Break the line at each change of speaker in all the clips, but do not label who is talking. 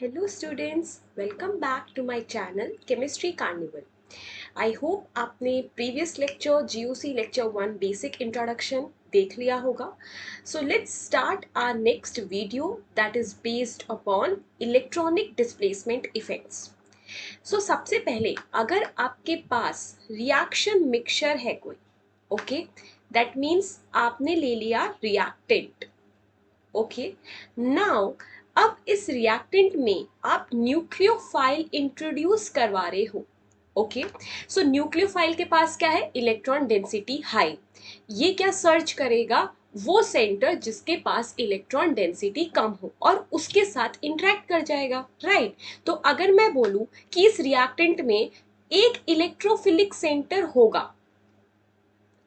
Hello students, welcome back to my channel Chemistry Carnival. I hope आपने previous lecture GOC lecture 1 basic introduction देख लिया होगा. So let's start our next video that is based upon electronic displacement effects. So सबसे पहले अगर आपके पास reaction mixture है कोई, okay, that means आपने ले लिया reactant. ओके नाउ अब इस रिएक्टेंट में आप न्यूक्लियोफाइल इंट्रोड्यूस करवा रहे हो. ओके सो न्यूक्लियोफाइल के पास क्या है? Electron density high. ये क्या सर्च करेगा? वो सेंटर जिसके पास इलेक्ट्रॉन डेंसिटी कम हो और उसके साथ इंटरेक्ट कर जाएगा. राइट तो अगर मैं बोलूं कि इस रिएक्टेंट में एक इलेक्ट्रोफिलिक सेंटर होगा,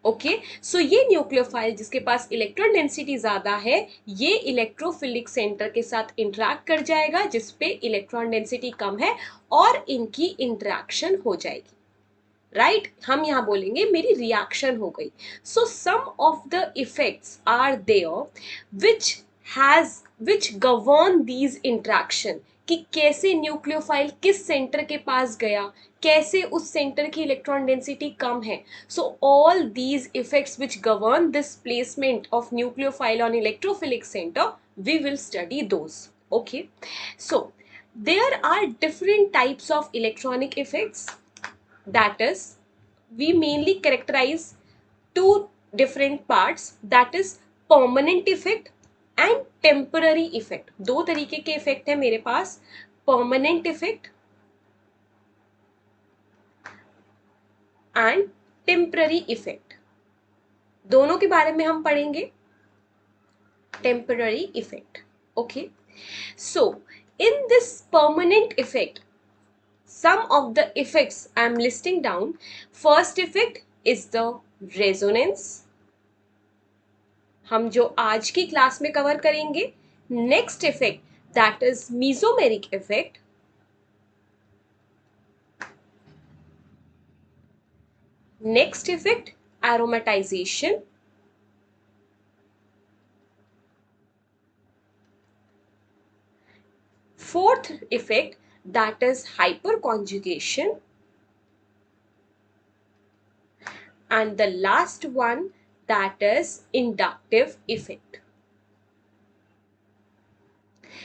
ओके सो ये न्यूक्लियोफाइल जिसके पास इलेक्ट्रॉन डेंसिटी ज्यादा है ये इलेक्ट्रोफिलिक सेंटर के साथ इंटरेक्ट कर जाएगा जिसपे इलेक्ट्रॉन डेंसिटी कम है और इनकी इंटरेक्शन हो जाएगी. राइट हम यहां बोलेंगे मेरी रिएक्शन हो गई. So some of the effects are there which govern these interaction कि कैसे न्यूक्लियोफाइल किस सेंटर के पास गया, कैसे उस सेंटर की इलेक्ट्रॉन डेंसिटी कम है. So all these effects which govern this placement of nucleophile on electrophilic centre we will study those. Okay so there are different types of electronic effects. That is, we mainly characterize two different parts, that is permanent effect and temporary effect. दो तरीके के effect है मेरे पास, permanent effect and temporary effect. दोनों के बारे में हम पढ़ेंगे. temporary effect. Okay, so in this permanent effect, some of the effects I am listing down. First effect is the resonance, हम जो आज की क्लास में कवर करेंगे. Next effect that is mesomeric effect. Next effect aromatisation. Fourth effect that is hyper conjugation. and the last one that is inductive effect.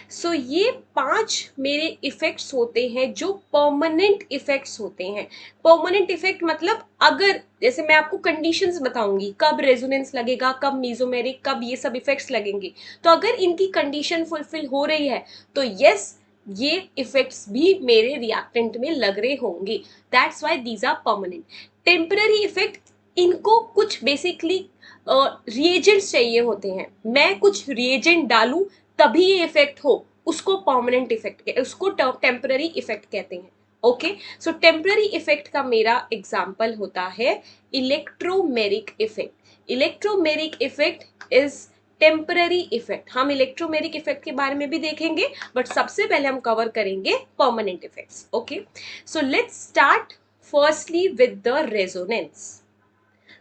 सो ये 5 मेरे effects होते हैं जो परमानेंट इफेक्ट्स होते हैं. परमानेंट इफेक्ट मतलब अगर जैसे मैं आपको कंडीशंस बताऊंगी कब रेजोनेंस लगेगा, कब मीजोमेरिक, कब ये सब इफेक्ट्स लगेंगे, तो अगर इनकी कंडीशन फुलफिल हो रही है तो यस ये इफेक्ट्स भी मेरे रिएक्टेंट में लग रहे होंगे. That's why these are permanent. Temporary effect, इनको कुछ बेसिकली रिएजेंट्स चाहिए होते हैं. मैं कुछ रिएजेंट डालूं तभी ये इफेक्ट हो, उसको परमानेंट इफेक्ट, उसको टेम्पररी इफेक्ट कहते हैं. ओके सो टेम्पररी इफेक्ट का मेरा एग्जांपल होता है electromeric effect. Electromeric effect is temporary effect. हम इलेक्ट्रोमेरिक इफेक्ट के बारे में भी देखेंगे बट सबसे पहले हम कवर करेंगे permanent effects. Okay so let's start firstly with the resonance.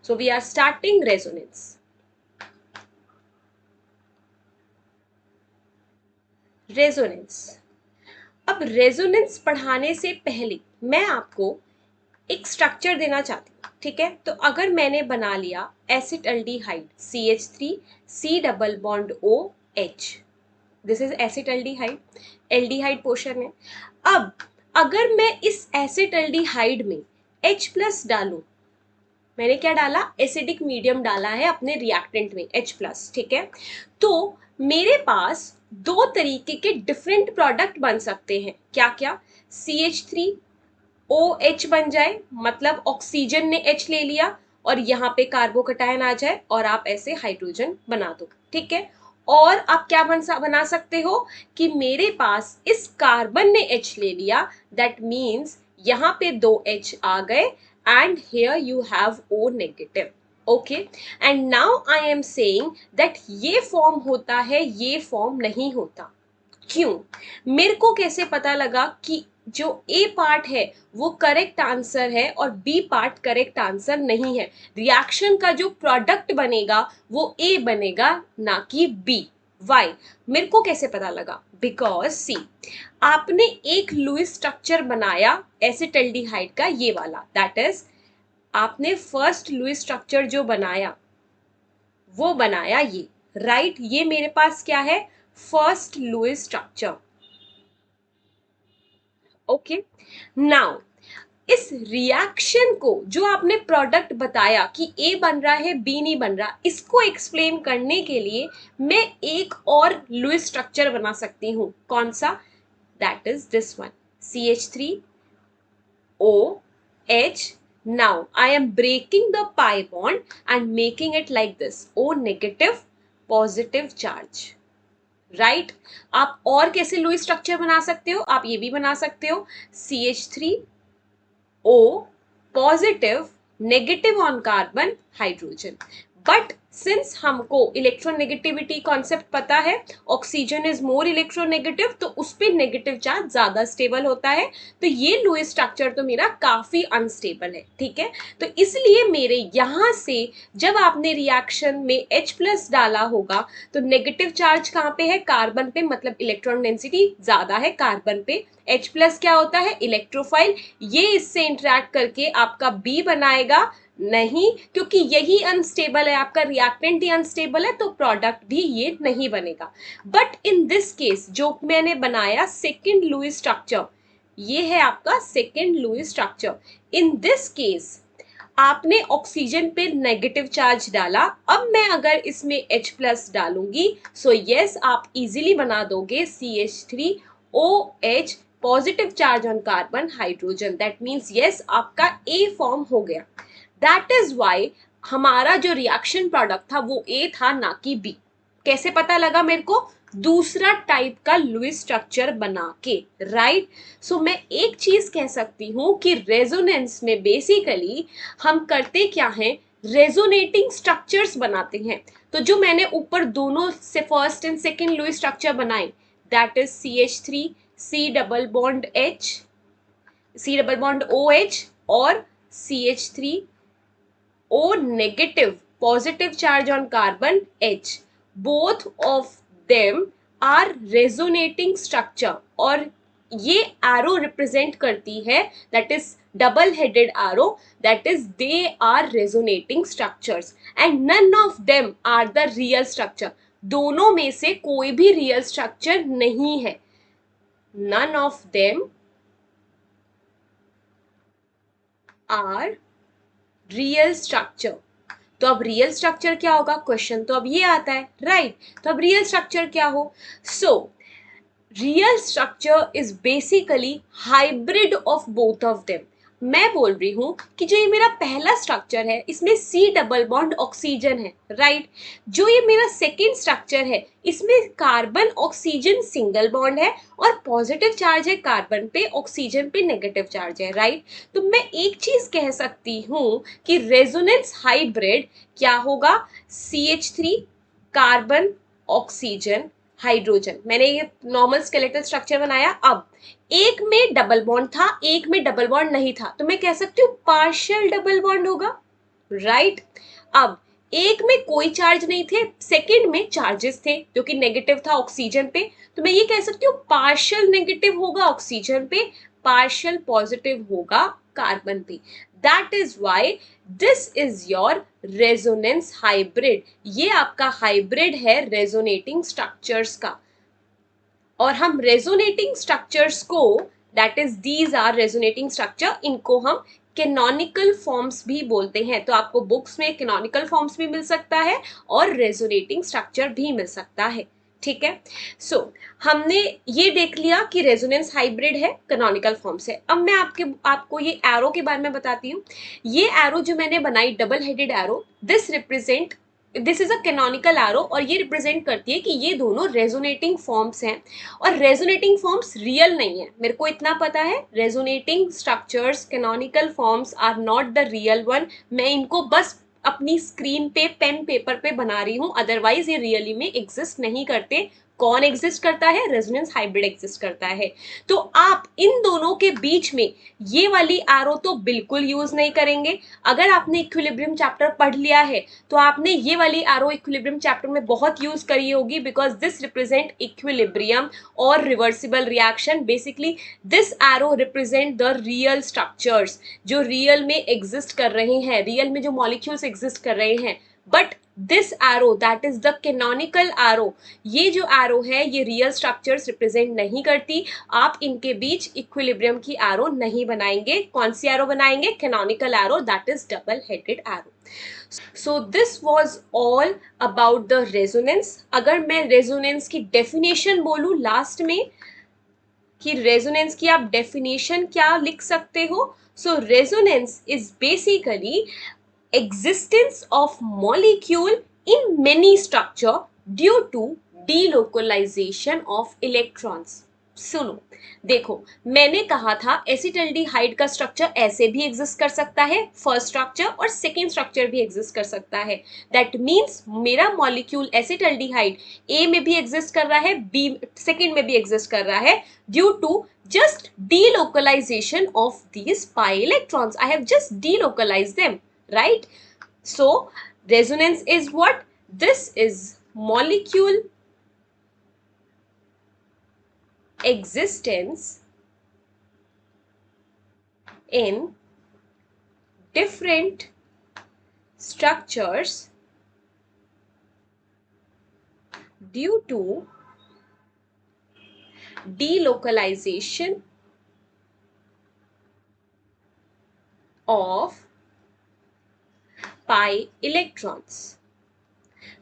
So we are starting resonance. Resonance. अब रेजोनेंस पढ़ाने से पहले मैं आपको एक स्ट्रक्चर देना चाहती हूँ. ठीक है तो अगर मैंने बना लिया acetaldehyde CH3 C double bond OH, this is acetaldehyde, aldehyde portion है. अब अगर मैं इस एसिटल्डिहाइड में H प्लस डालूं, मैंने क्या डाला? एसिडिक मीडियम डाला है अपने रिएक्टेंट में H प्लस. ठीक है तो मेरे पास दो तरीके के डिफरेंट प्रोडक्ट बन सकते हैं. क्या क्या? CH3OH बन जाए, मतलब ऑक्सीजन ने H ले लिया और यहाँ पे कार्बोकटायन आ जाए और आप ऐसे हाइड्रोजन बना दो. ठीक है और आप क्या बना सकते हो कि मेरे पास इस कार्बन ने H ले लिया, दैट मीन्स यहाँ पे दो H आ गए and here you have O negative. Okay and now I am saying that ये फॉर्म होता है, ये फॉर्म नहीं होता. क्यों? मेरे को कैसे पता लगा कि जो A पार्ट है वो करेक्ट आंसर है और B पार्ट करेक्ट आंसर नहीं है? रिएक्शन का जो प्रोडक्ट बनेगा वो A बनेगा ना कि B. वाई, मेरे को कैसे पता लगा? बिकॉज सी, आपने एक लुईस स्ट्रक्चर बनाया एसिटल्डिहाइड का, ये वाला, दैट इज आपने फर्स्ट लुईस स्ट्रक्चर जो बनाया वो बनाया ये, राइट ये मेरे पास क्या है? First Lewis structure. Okay, now इस रिएक्शन को जो आपने प्रोडक्ट बताया कि ए बन रहा है बी नहीं बन रहा, इसको एक्सप्लेन करने के लिए मैं एक और लुईस स्ट्रक्चर बना सकती हूं। कौन सा? That is this one, CH3OH. Now I am breaking the pi bond and making it like this, O negative positive charge. Right आप और कैसे लुईस स्ट्रक्चर बना सकते हो? आप ये भी बना सकते हो, CH3O positive negative on carbon hydrogen. But since हमको इलेक्ट्रोनेगेटिविटी कॉन्सेप्ट पता है, ऑक्सीजन इज मोर इलेक्ट्रोनेगेटिव, तो उस पर नेगेटिव चार्ज ज्यादा स्टेबल होता है, तो ये लुईस स्ट्रक्चर तो मेरा काफी अनस्टेबल है। ठीक है, तो इसलिए मेरे यहां से जब आपने रिएक्शन में H+ डाला होगा तो नेगेटिव चार्ज कहाँ पे है? कार्बन पे, मतलब इलेक्ट्रॉन डेंसिटी ज्यादा है कार्बन पे। H+ क्या होता है? इलेक्ट्रोफाइल। ये इससे इंटरेक्ट करके आपका B बनाएगा नहीं, क्योंकि यही अनस्टेबल है, आपका रिएक्टेंट ही अनस्टेबल है, तो प्रोडक्ट भी ये नहीं बनेगा। बट इन दिस केस जो मैंने बनाया सेकेंड लुईस स्ट्रक्चर, ये है आपका second Lewis structure. In this case आपने ऑक्सीजन पे नेगेटिव चार्ज डाला, अब मैं अगर इसमें H+ डालूंगी, सो यस आप इजीली बना दोगे CH3OH positive charge on carbon hydrogen. That means yes आपका A फॉर्म हो गया। दैट इज वाई हमारा जो रिएक्शन प्रोडक्ट था वो ए था, ना कि बी। कैसे पता लगा मेरे को? दूसरा टाइप का लुईस स्ट्रक्चर बना के, राइट। सो मैं एक चीज कह सकती हूं कि रेजोनेंस में बेसिकली हम करते क्या है? रेजोनेटिंग स्ट्रक्चर्स बनाते हैं। तो जो मैंने ऊपर दोनों से first and second Lewis structure बनाए, that is CH3 C double bond H, C double bond OH और CH3 O negative positive charge on carbon H. Both of them are resonating structure, और ये arrow represent करती है, that is double headed arrow, that is they are resonating structures and none of them are the real structure. दोनों में से कोई भी real structure नहीं है। None of them are real structure. तो अब रियल स्ट्रक्चर क्या होगा? क्वेश्चन तो अब ये आता है, राइट। तो अब रियल स्ट्रक्चर क्या हो? So real structure is basically hybrid of both of them. मैं बोल रही हूं कि जो ये मेरा पहला स्ट्रक्चर है इसमें C डबल बॉन्ड ऑक्सीजन है, राइट। जो ये मेरा सेकेंड स्ट्रक्चर है इसमें कार्बन ऑक्सीजन सिंगल बॉन्ड है और पॉजिटिव चार्ज है कार्बन पे, ऑक्सीजन पे नेगेटिव चार्ज है, राइट। तो मैं एक चीज कह सकती हूं कि रेजोनेंस हाइब्रिड क्या होगा? CH3 carbon oxygen hydrogen. मैंने ये नॉर्मल स्केलेटल स्ट्रक्चर बनाया। अब एक में डबल बॉन्ड था, एक में डबल बॉन्ड नहीं था, तो मैं कह सकती हूँ पार्शियल डबल बॉन्ड होगा, राइट। अब एक में कोई चार्ज नहीं थे, सेकंड में चार्जेस थे जो कि नेगेटिव था ऑक्सीजन पे, तो मैं ये कह सकती हूँ पार्शियल नेगेटिव होगा ऑक्सीजन पे, पार्शियल पॉजिटिव होगा कार्बन पे। That is why this is your resonance hybrid. ये आपका हाइब्रिड है रेजोनेटिंग स्ट्रक्चर्स का। और हम रेजोनेटिंग स्ट्रक्चर्स को, that is these are resonating structure, इनको हम कैनोनिकल फॉर्म्स भी बोलते हैं। तो आपको बुक्स में कैनोनिकल फॉर्म्स भी मिल सकता है और रेजोनेटिंग स्ट्रक्चर भी मिल सकता है, ठीक है। सो हमने ये देख लिया कि रेजोनेंस हाइब्रिड है, कैनोनिकल फॉर्म्स है। अब मैं आपको ये एरो के बारे में बताती हूँ। ये एरो जो मैंने बनाई, double headed arrow, this is a canonical arrow, और ये रिप्रेजेंट करती है कि ये दोनों रेजोनेटिंग फॉर्म्स हैं। और रेजोनेटिंग फॉर्म्स रियल नहीं है, मेरे को इतना पता है। Resonating structures, canonical forms are not the real one. मैं इनको बस अपनी स्क्रीन पे पेन पेपर पे बना रही हूँ, अदरवाइज ये रियली में एग्जिस्ट नहीं करते। कौन एग्जिस्ट करता है? रेजोनेंस हाइब्रिड एग्जिस्ट करता है। तो आप इन दोनों के बीच में ये वाली एरो तो बिल्कुल यूज नहीं करेंगे। अगर आपने इक्विलिब्रियम चैप्टर पढ़ लिया है तो आपने ये वाली एरो इक्विलिब्रियम चैप्टर में बहुत यूज करी होगी, बिकॉज दिस रिप्रेजेंट इक्विलिब्रियम और reversible reaction. Basically this arrow represent the real structures जो रियल में एग्जिस्ट कर रहे हैं, रियल में जो मॉलिक्यूल्स एग्जिस्ट कर रहे हैं। But this arrow that is the canonical arrow, ये जो एरो है ये रियल स्ट्रक्चर्स रिप्रेजेंट नहीं करती। आप इनके बीच इक्विलिब्रियम की एरो नहीं बनाएंगे। कौन सी एरो बनाएंगे? Canonical arrow, that is double headed arrow. So this was all about the resonance. अगर मैं रेजोनेंस की डेफिनेशन बोलूं लास्ट में कि रेजोनेंस की आप डेफिनेशन क्या लिख सकते हो, so resonance is basically existence of molecule in many structure due to delocalization of electrons। सुनो, देखो, मैंने कहा था एसिटल्डिहाइड का स्ट्रक्चर ऐसे भी एग्जिस्ट कर सकता है, फर्स्ट स्ट्रक्चर और सेकेंड स्ट्रक्चर भी एग्जिस्ट कर सकता है। दैट मीन्स मेरा मॉलिक्यूल एसिटल्डिहाइड ए में भी एग्जिस्ट कर रहा है, बी सेकेंड में भी एग्जिस्ट कर रहा है, due to just delocalization of these pi electrons. I have just delocalized them, right? So resonance is what? This is molecule existence in different structures due to delocalization of pi electrons।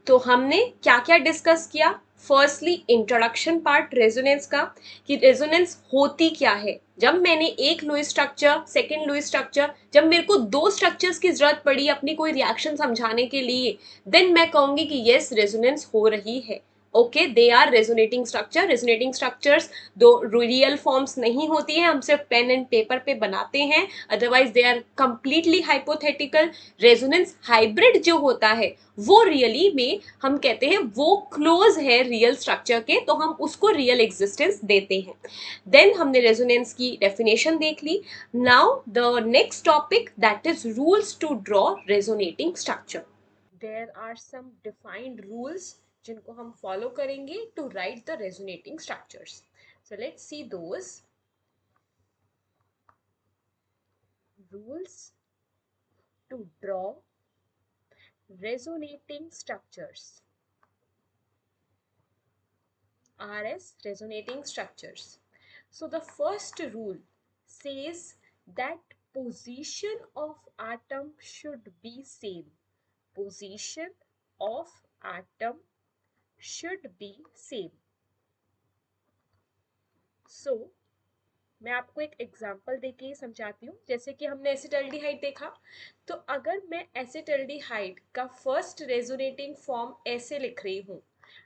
तो हमने क्या क्या discuss किया? Firstly introduction part resonance का, कि resonance होती क्या है। जब मैंने एक Lewis structure, second Lewis structure, जब मेरे को दो स्ट्रक्चर्स की जरूरत पड़ी अपनी कोई रिएक्शन समझाने के लिए, देन मैं कहूंगी कि यस रेजोनेंस हो रही है। Okay, they are resonating structure. Resonating structures दो रियल फॉर्म्स नहीं होती है, हम सिर्फ पेन एंड पेपर पे बनाते हैं, otherwise they are completely hypothetical. Resonance hybrid जो होता है वो रियली में हम कहते हैं वो क्लोज है रियल स्ट्रक्चर के, तो हम उसको रियल एग्जिस्टेंस देते हैं। देन हमने रेजोनेंस की डेफिनेशन देख ली। Now the next topic that is rules to draw resonating structure. There are some defined rules जिनको हम फॉलो करेंगे to write the resonating structures. So let's see those rules to draw resonating structures, RS, resonating structures. So the first rule says that position of atom should be same. Position of atom should be same. So मैं आपको एक example देके समझाती हूँ। जैसे कि हमने acetaldehyde देखा, तो अगर मैं एसिटल्डिहाइड का फर्स्ट रेजोनेटिंग फॉर्म ऐसे लिख रही हूँ,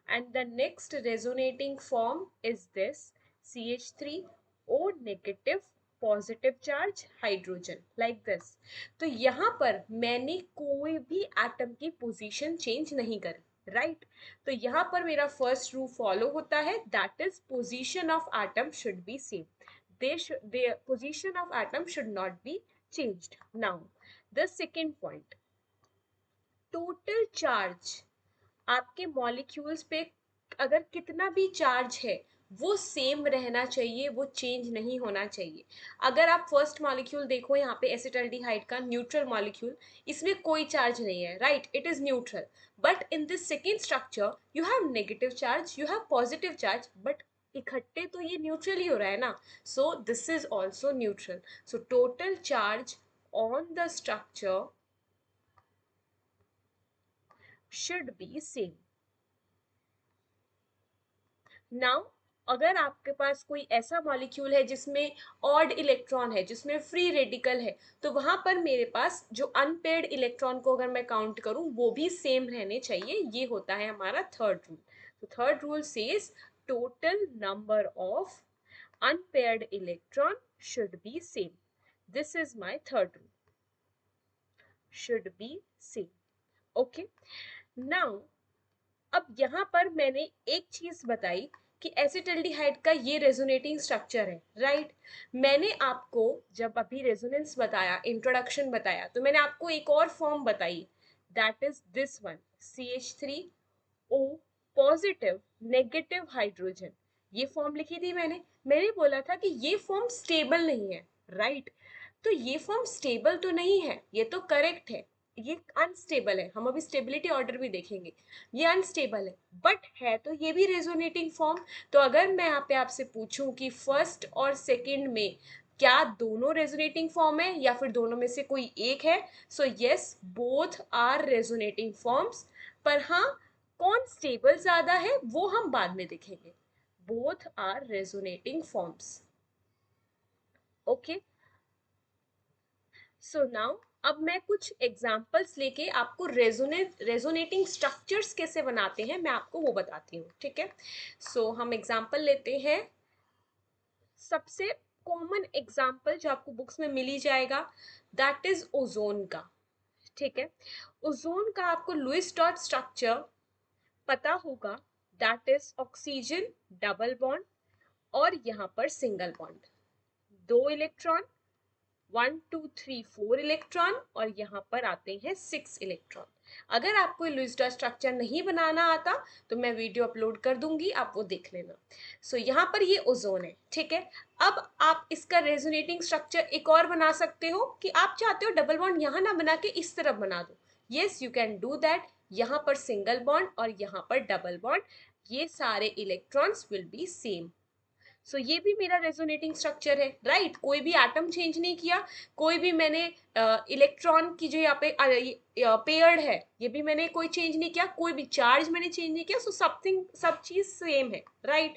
and the next resonating form is this CH3O negative positive charge hydrogen, like this, तो यहाँ पर मैंने कोई भी एटम की पोजीशन चेंज नहीं करी, राइट? तो यहाँ पर मेरा फर्स्ट रूल फॉलो होता है, that is position of atom should be same. their position of atom should not be changed. Now the second point, total charge, आपके मॉलिक्यूल्स पे अगर कितना भी चार्ज है वो सेम रहना चाहिए, वो चेंज नहीं होना चाहिए। अगर आप फर्स्ट मॉलिक्यूल देखो, यहाँ पे एसिटल्डिहाइड का न्यूट्रल मॉलिक्यूल, इसमें कोई चार्ज नहीं है, right? It is neutral. But in this second structure you have negative charge, you have positive charge, but इकट्ठे तो ये न्यूट्रल ही हो रहा है ना, so this is also neutral. So total charge on the structure should be same. Now अगर आपके पास कोई ऐसा मॉलिक्यूल है जिसमें ऑड इलेक्ट्रॉन है, जिसमें फ्री रेडिकल है, तो वहां पर मेरे पास जो अनपेयर्ड इलेक्ट्रॉन को अगर मैं काउंट करूं वो भी सेम रहने चाहिए। ये होता है हमारा थर्ड रूल। तो third rule says total number of unpaired electron should be same. This is my third rule. Should be same. Okay. Now अब यहाँ पर मैंने एक चीज बताई कि एसिटल्डिहाइड का ये रेजोनेटिंग स्ट्रक्चर है, राइट। मैंने आपको जब अभी रेजोनेंस बताया, इंट्रोडक्शन बताया, तो मैंने आपको एक और फॉर्म बताई, that is this one, CH3O positive negative hydrogen. ये फॉर्म लिखी थी मैंने बोला था कि ये फॉर्म स्टेबल नहीं है, राइट। तो ये फॉर्म स्टेबल तो नहीं है, ये तो करेक्ट है, ये अनस्टेबल है, हम अभी स्टेबिलिटी ऑर्डर भी देखेंगे। ये अनस्टेबल है, बट है तो ये भी रेजोनेटिंग फॉर्म। तो अगर मैं यहाँ पे आपसे पूछूं कि फर्स्ट और सेकंड में क्या दोनों रेजोनेटिंग फॉर्म है या फिर दोनों में से कोई एक है, so yes, both are resonating forms. पर हाँ, कौन स्टेबल ज्यादा है वो हम बाद में देखेंगे। Both are resonating forms, okay. So now अब मैं कुछ एग्जांपल्स लेके आपको रेजोनेटिंग स्ट्रक्चर्स कैसे बनाते हैं मैं आपको वो बताती हूँ, ठीक है। सो हम एग्जांपल लेते हैं। सबसे कॉमन एग्जांपल जो आपको बुक्स में मिल ही जाएगा, दैट इज ओजोन का, ठीक है। ओजोन का आपको लुईस डॉट स्ट्रक्चर पता होगा, that is oxygen double bond और यहाँ पर सिंगल बॉन्ड, 2 इलेक्ट्रॉन, 1 2 3 4 इलेक्ट्रॉन और यहाँ पर आते हैं 6 इलेक्ट्रॉन। अगर आपको लुईस डॉट स्ट्रक्चर नहीं बनाना आता तो मैं वीडियो अपलोड कर दूंगी, आप वो देख लेना। सो यहाँ पर ये ओजोन है, ठीक है। अब आप इसका रेजोनेटिंग स्ट्रक्चर एक और बना सकते हो कि आप चाहते हो डबल बॉन्ड यहाँ ना बना के इस तरफ बना दो, yes you can do that. यहाँ पर सिंगल बॉन्ड और यहाँ पर डबल बॉन्ड, ये सारे इलेक्ट्रॉन्स विल बी सेम। सो ये भी मेरा रेजोनेटिंग स्ट्रक्चर है, राइट। कोई भी एटम चेंज नहीं किया, कोई भी मैंने इलेक्ट्रॉन की जो यहाँ पे पेयर्ड है ये भी मैंने कोई चेंज नहीं किया, कोई भी चार्ज मैंने चेंज नहीं किया, सो समथिंग सब चीज सेम है, राइट।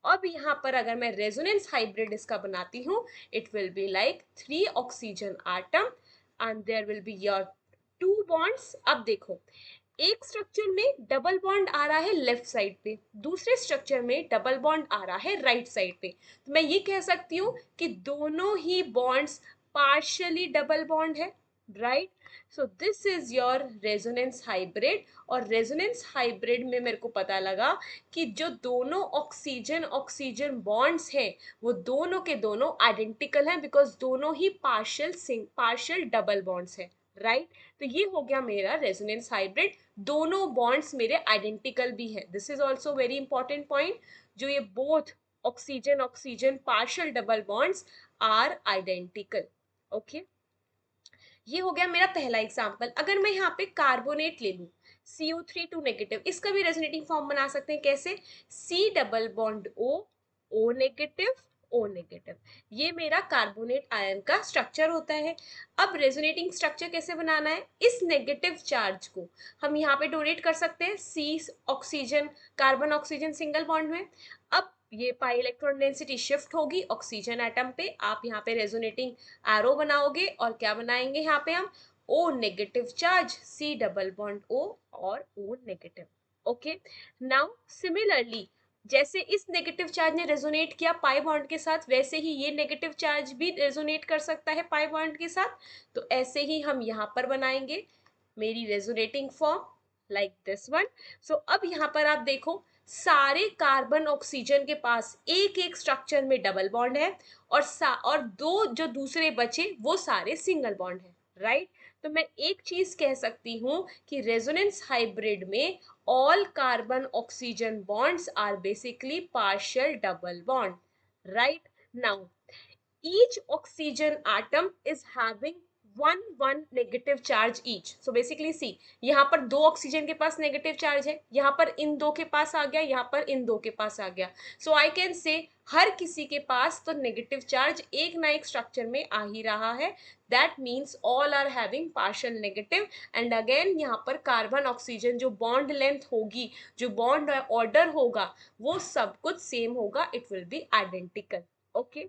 अब यहाँ पर अगर मैं रेजोनेंस हाइब्रिड इसका बनाती हूँ, it will be like 3 oxygen atom and there will be your 2 bonds. अब देखो, एक स्ट्रक्चर में डबल बॉन्ड आ रहा है लेफ्ट साइड पे, दूसरे स्ट्रक्चर में डबल बॉन्ड आ रहा है राइट साइड पे, तो मैं ये कह सकती हूँ कि दोनों ही बॉन्ड्स पार्शियली डबल बॉन्ड है, right. So this is your resonance hybrid. और रेजोनेंस हाइब्रिड में मेरे को पता लगा कि जो दोनों ऑक्सीजन ऑक्सीजन बॉन्ड्स हैं वो दोनों के दोनों आइडेंटिकल हैं, बिकॉज दोनों ही पार्शियल डबल बॉन्ड्स हैं, राइट। तो ये हो गया मेरा रेजोनेंस हाइब्रिड, दोनों बॉन्ड्स मेरे आइडेंटिकल भी हैं। This is also very important point, जो ये both oxygen oxygen partial double bonds are identical, okay. ये हो गया मेरा पहला एग्जाम्पल। अगर मैं यहाँ पे कार्बोनेट ले लूँ, CO3 2 नेगेटिव, इसका भी रेजोनेटिंग फॉर्म बना सकते हैं कैसे, C double bond O negative O negative, ये मेरा कार्बोनेट आयन का स्ट्रक्चर होता है। अब रेजोनेटिंग स्ट्रक्चर कैसे बनाना है, इस नेगेटिव चार्ज को हम यहाँ पे डोनेट कर सकते हैं C oxygen carbon oxygen single bond में। अब ये पाई इलेक्ट्रॉन डेंसिटी शिफ्ट होगी ऑक्सीजन एटम पे, आप यहाँ पे रेजोनेटिंग एरो बनाओगे और क्या बनाएंगे यहाँ पे हम, O negative charge, C double bond O और O negative, okay. Now similarly जैसे इस नेगेटिव चार्ज ने रेजोनेट किया पाई बॉन्ड के साथ, वैसे ही ये नेगेटिव चार्ज भी रेजोनेट कर सकता है पाई बॉन्ड के साथ। तो ऐसे ही हम यहाँ पर बनाएंगे मेरी resonating form like this one. So अब यहाँ पर आप देखो, सारे कार्बन ऑक्सीजन के पास एक एक स्ट्रक्चर में डबल बॉन्ड है और दो जो दूसरे बचे वो सारे सिंगल बॉन्ड है, राइट। तो मैं एक चीज कह सकती हूँ कि रेजोनेंस हाइब्रिड में all carbon oxygen bonds are basically partial double bond, right? Now each oxygen atom is having one negative charge each. So basically see, यहाँ पर 2 ऑक्सीजन के पास नेगेटिव चार्ज है, यहाँ पर इन दो के पास आ गया, यहाँ पर इन दो के पास आ गया। सो आई कैन से हर किसी के पास तो नेगेटिव चार्ज एक ना एक स्ट्रक्चर में आ ही रहा है, that means all are having partial negative. And again यहाँ पर कार्बन ऑक्सीजन जो बॉन्ड लेंथ होगी, जो बॉन्ड ऑर्डर होगा, वो सब कुछ सेम होगा, it will be identical, okay.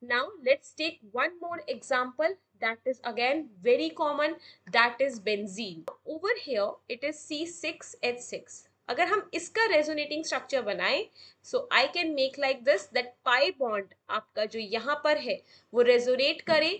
Now let's take one more example that is again very common, that is benzene. Over here it is C6H6। अगर हम इसका रेजोनेटिंग स्ट्रक्चर बनाएं, so I can make like this, that pi bond आपका जो यहाँ पर है वो रेजोनेट करे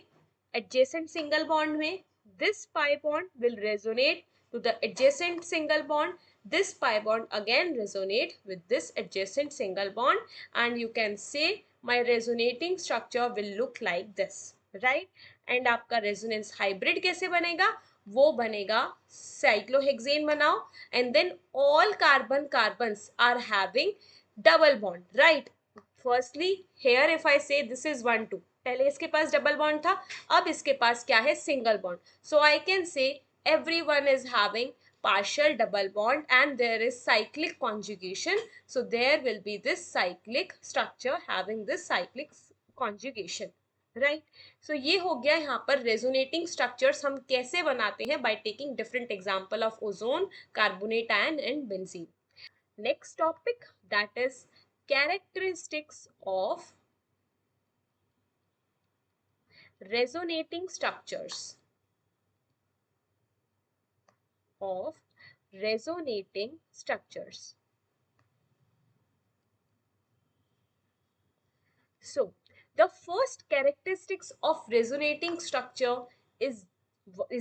adjacent single bond में, this pi bond will resonate to the adjacent single bond this pi bond again resonate with this adjacent single bond, and you can say my resonating structure will look like this, right? And आपका resonance hybrid कैसे बनेगा? वो बनेगा cyclohexane बनाओ, and then all carbons are having double bond, right? Firstly here if I say this is 1 2, पहले इसके पास double bond था, अब इसके पास क्या है? Single bond. So I can say everyone is having partial double bond and there is cyclic conjugation, so there will be this cyclic structure having this cyclic conjugation, right? So ये हो गया यहाँ पर resonating structures हम कैसे बनाते हैं by taking different example of ozone, carbonate ion and benzene. Next topic, that is characteristics of resonating structures of resonating structures. So the first characteristics of resonating structure is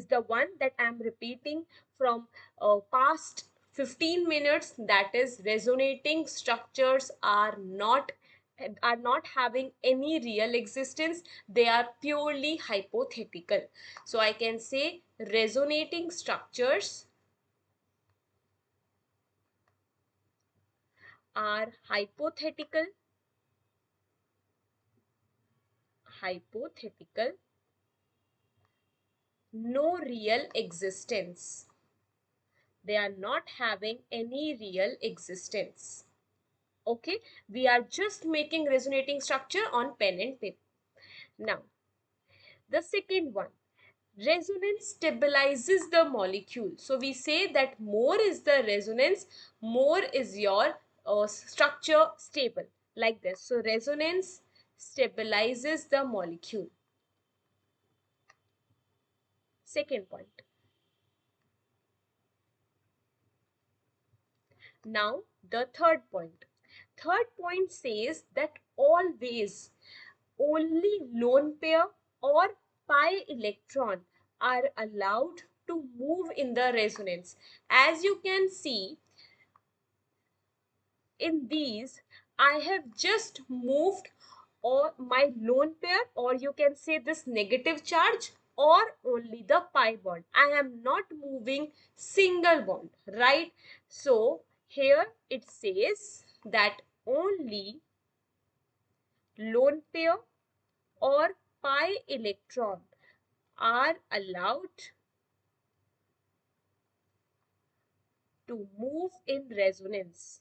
the one that I am repeating from past 15 minutes, that is resonating structures are not having any real existence, they are purely hypothetical. So I can say resonating structures are hypothetical, no real existence. They are not having any real existence. Okay, we are just making resonating structure on pen and paper. Now, the second one, resonance stabilizes the molecule. So we say that more is the resonance, more is your structure stable, like this. So resonance stabilizes the molecule. Second point. Now the third point. Third point says that always only lone pair or pi electron are allowed to move in the resonance. As you can see in these, I have just moved or my lone pair, or you can say this negative charge, or only the pi bond. I am not moving single bond, right? So here it says that only lone pair or pi electron are allowed to move in resonance.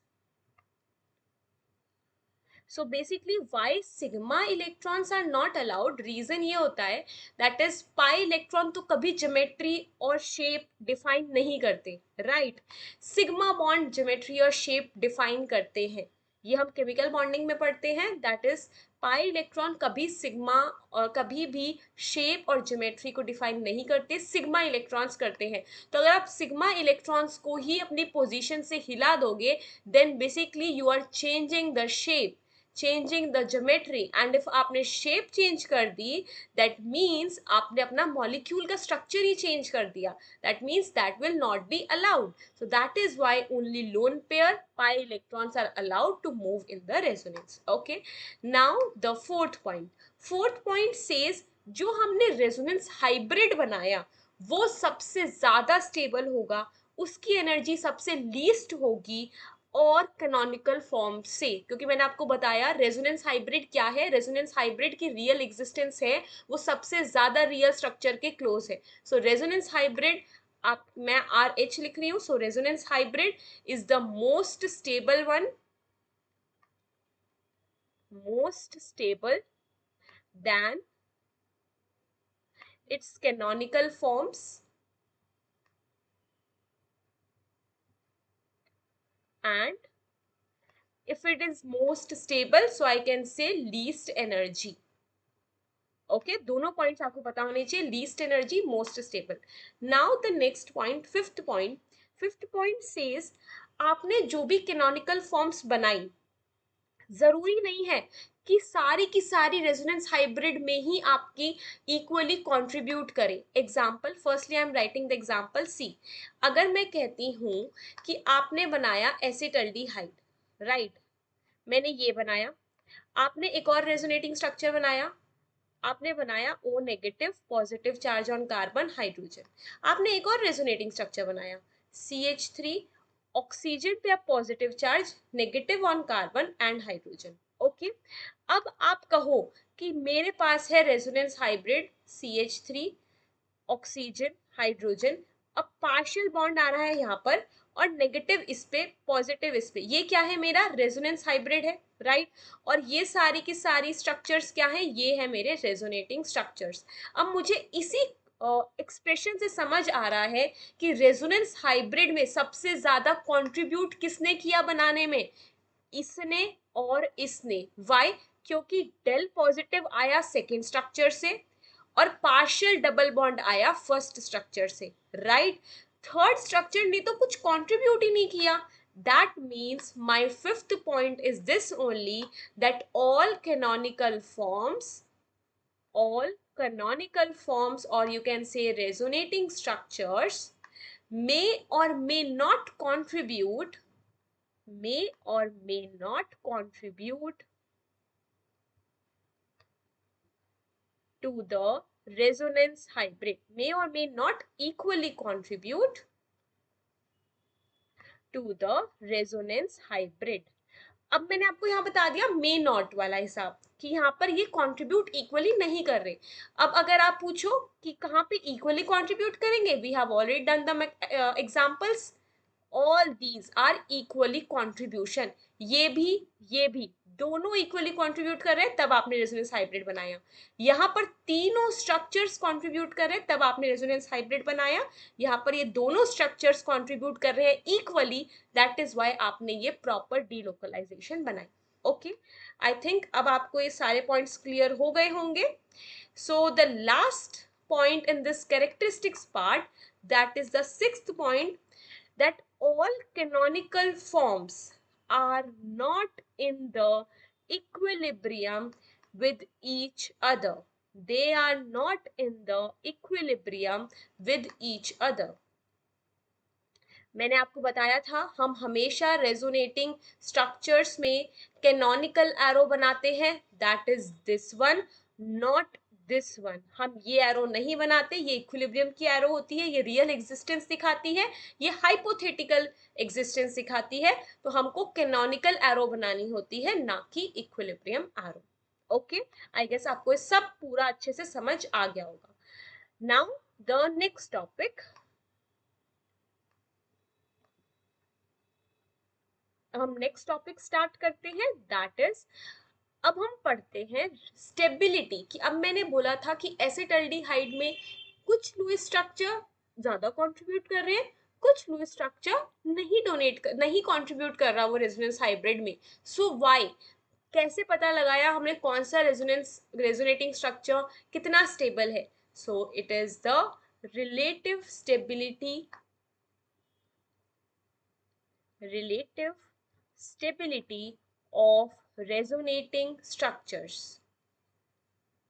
So basically why sigma electrons are not allowed, reason ये होता है that is pi electron तो कभी geometry और shape define नहीं करते, right? Sigma bond geometry और shape define करते हैं, ये हम केमिकल बॉन्डिंग में पढ़ते हैं. दैट इज पाई इलेक्ट्रॉन कभी सिग्मा और कभी भी शेप और ज्योमेट्री को डिफाइन नहीं करते, सिग्मा इलेक्ट्रॉन्स करते हैं. तो अगर आप सिग्मा इलेक्ट्रॉन्स को ही अपनी पोजीशन से हिला दोगे, then basically you are changing the shape, changing the geometry, and if आपने शेप चेंज कर दी, दैट मीन्स आपने अपना मॉलिक्यूल का स्ट्रक्चर ही चेंज कर दिया. that means that will not be allowed. So that is why only lone pair pi electrons are allowed to move in the resonance. Okay, now the fourth point says जो हमने resonance hybrid बनाया वो सबसे ज्यादा stable होगा, उसकी energy सबसे least होगी और कैनोनिकल फॉर्म से. क्योंकि मैंने आपको बताया रेजोनेंस हाइब्रिड क्या है, रेजोनेंस हाइब्रिड की रियल एग्जिस्टेंस है, वो सबसे ज्यादा रियल स्ट्रक्चर के क्लोज है. सो रेजोनेंस हाइब्रिड, आप मैं RH लिख रही हूँ. So resonance hybrid is the most stable one, most stable than its canonical forms and if it is most stable, so I can say least energy. Okay दोनों points आपको पता होने चाहिए, least energy, most stable. Now the next point, fifth point says आपने जो भी canonical forms बनाई, जरूरी नहीं है कि सारी की सारी रेजोनेंस हाइब्रिड में ही आपकी इक्वली कंट्रीब्यूट करे। Example, firstly I am writing the example C. अगर मैं कहती हूं कि आपने बनाया एसिटल्डिहाइड, राइट, मैंने ये बनाया, आपने एक और रेजोनेटिंग स्ट्रक्चर बनाया, आपने बनाया O negative positive charge on carbon hydrogen, आपने एक और रेजोनेटिंग स्ट्रक्चर बनाया CH3, ऑक्सीजन पे आप positive charge, negative on carbon and hydrogen. Okay, अब आप कहो कि मेरे पास है resonance hybrid CH3, oxygen, hydrogen, अब पार्शियल बॉन्ड आ रहा है यहाँ पर और नेगेटिव इस पे पॉजिटिव इस पे, ये क्या है, मेरा रेजोनेंस हाइब्रिड है, राइट। और ये सारी की सारी स्ट्रक्चर्स क्या है, ये है मेरे रेजोनेटिंग स्ट्रक्चर्स। अब मुझे इसी एक्सप्रेशन से समझ आ रहा है कि रेजोनेंस हाइब्रिड में सबसे ज्यादा कंट्रीब्यूट किसने किया बनाने में, इसने और इसने। वाई? क्योंकि डेल पॉजिटिव आया सेकेंड स्ट्रक्चर से और पार्शियल डबल बॉन्ड आया फर्स्ट स्ट्रक्चर से, राइट। थर्ड स्ट्रक्चर ने तो कुछ कंट्रीब्यूट ही नहीं किया। That means my fifth point is this only, that all canonical forms or you can say resonating structures may or may not contribute, may or may not contribute to the resonance hybrid, may or may not equally contribute to the resonance hybrid. अब मैंने आपको यहाँ बता दिया may not वाला हिसाब कि यहाँ पर ये कंट्रीब्यूट इक्वली नहीं कर रहे। अब अगर आप पूछो कि कहाँ पे इक्वली कंट्रीब्यूट करेंगे, we have already done the examples, all these are equally contribution, ये भी दोनों इक्वली कंट्रीब्यूट कर रहे हैं, तब आपने रेजोनेंस हाइब्रिड बनाया। यहाँ पर तीनों स्ट्रक्चर्स कंट्रीब्यूट कर रहे हैं, तब आपने रेजोनेंस हाइब्रिड बनाया। यहाँ पर ये दोनों स्ट्रक्चर्स कंट्रीब्यूट कर रहे हैं इक्वली, दैट इज व्हाई आपने ये प्रॉपर डीलोकलाइजेशन बनाई। ओके, आई थिंक अब आपको ये सारे पॉइंट्स क्लियर हो गए होंगे। So the last point in this characteristics part, that is the sixth point, that all canonical forms are not in the equilibrium with each other. They are not in the equilibrium with each other. मैंने आपको बताया था हम हमेशा resonating structures में canonical arrow बनाते हैं, that is this one, not this one. हम ये एरो नहीं बनाते, ये इक्विलिब्रियम की एरो होती है, ये रियल एग्जिस्टेंस दिखाती है, ये हाइपोथेटिकल एग्जिस्टेंस दिखाती है, तो हमको कैनोनिकल एरो बनानी होती है, ना कि equilibrium arrow. Okay, I guess आपको ये सब पूरा अच्छे से समझ आ गया होगा। नाउ द नेक्स्ट टॉपिक, हम नेक्स्ट टॉपिक स्टार्ट करते हैं, दैट इज, अब हम पढ़ते हैं स्टेबिलिटी की। अब मैंने बोला था कि एसिटल्डिहाइड में कुछ लुईस स्ट्रक्चर ज्यादा कंट्रीब्यूट कर रहे हैं, कुछ लुईस स्ट्रक्चर नहीं कंट्रीब्यूट कर रहा वो रेजोनेंस हाइब्रिड में। सो व्हाई, कैसे पता लगाया हमने कौन सा रेजोनेटिंग स्ट्रक्चर कितना स्टेबल है? So it is the relative stability, relative stability of resonating structures.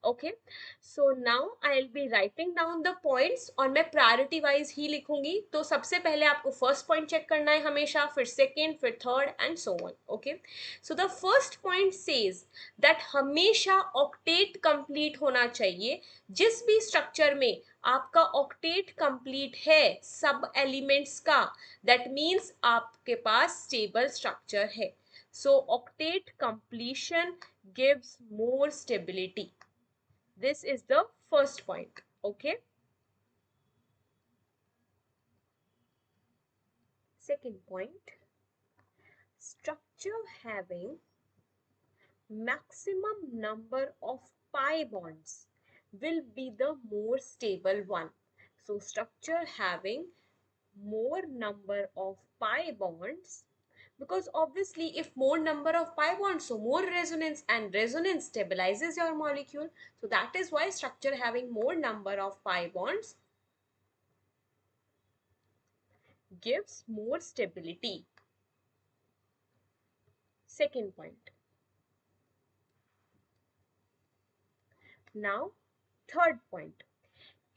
Okay, so now I'll be writing down the points और मैं प्रायोरिटी वाइज ही लिखूंगी। तो सबसे पहले आपको फर्स्ट पॉइंट चेक करना है हमेशा, फिर सेकेंड, फिर third and so on. Okay, so the first point says that हमेशा ऑक्टेट कंप्लीट होना चाहिए। जिस भी स्ट्रक्चर में आपका ऑक्टेट कंप्लीट है सब एलिमेंट्स का, दैट मीन्स आपके पास स्टेबल स्ट्रक्चर है। So octet completion gives more stability. This is the first point. Okay, second point, structure having maximum number of pi bonds will be the more stable one. So structure having more number of pi bonds, because obviously if more number of pi bonds, so more resonance, and resonance stabilizes your molecule. So that is why structure having more number of pi bonds gives more stability. Second point, Now, third point,